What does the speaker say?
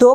2